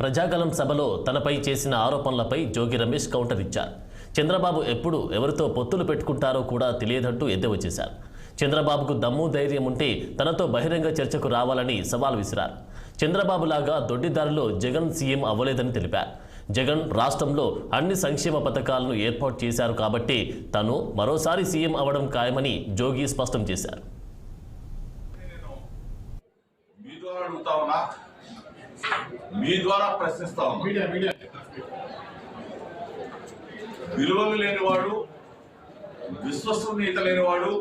ప్రజాగలం సభలో తనపై చేసిన ఆరోపణలపై జోగి రమేష్ కౌంటర్ ఇచ్చారు. చంద్రబాబు ఎప్పుడు ఎవరితో పొత్తులు పెట్టుకుంటారో కూడా తెలియదంటూ ఎద్దేవా చేశారు. చంద్రబాబుకు దమ్ము ధైర్యం ఉంటే తనతో బహిరంగ చర్చకు రావాలని సవాల్ విసిరారు. చంద్రబాబు లాగా దొడ్డిదారిలో జగన్ సీఎం అవ్వలేదని తెలిపారు. జగన్ రాష్ట్రంలో అన్ని సంక్షేమ పథకాలను ఏర్పాటు చేశారు కాబట్టి తను మరోసారి సీఎం అవ్వడం ఖాయమని జోగి స్పష్టం చేశారు. మీ ద్వారా ప్రశ్నిస్తా ఉన్నా, విలువలు లేనివాడు, విశ్వసనీయత లేనివాడు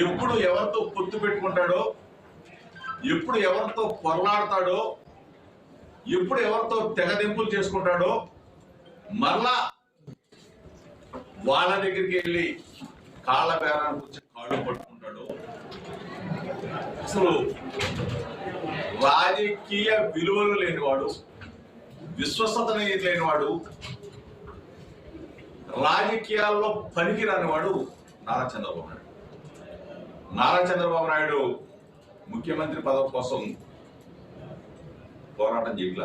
ఎప్పుడు ఎవరితో పొత్తు పెట్టుకుంటాడో, ఎప్పుడు ఎవరితో పొరలాడతాడో, ఎప్పుడు ఎవరితో తెగదెంపులు చేసుకుంటాడో, మరలా వాళ్ళ దగ్గరికి వెళ్ళి కాళ్ళ బేరానికి వచ్చి కాళ్ళు పట్టుకుంటాడో, అసలు రాజకీయ విలువలు లేనివాడు, విశ్వసనీయత లేనివాడు, రాజకీయాల్లో పనికిరానివాడు నారా చంద్రబాబు నాయుడు. నారా చంద్రబాబు నాయుడు ముఖ్యమంత్రి పదవి కోసం పోరాటం చేయట్ల,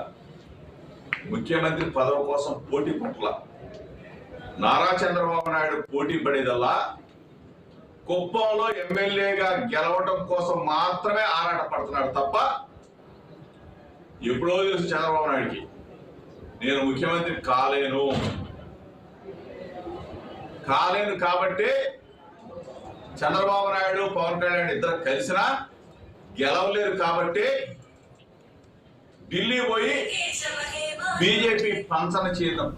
ముఖ్యమంత్రి పదవి కోసం పోటీ పట్ల. నారా చంద్రబాబు నాయుడు పోటీ పడేదల్లా కుప్పంలో ఎమ్మెల్యేగా గెలవడం కోసం మాత్రమే ఆరాట పడుతున్నాడు తప్ప, ఎప్పుడో తెలుసు చంద్రబాబు నాయుడికి నేను ముఖ్యమంత్రి కాలేను కాబట్టి చంద్రబాబు నాయుడు పవన్ కళ్యాణ్ ఇద్దరు కలిసినా గెలవలేరు కాబట్టి ఢిల్లీ పోయి బీజేపీ పంచన చేయడం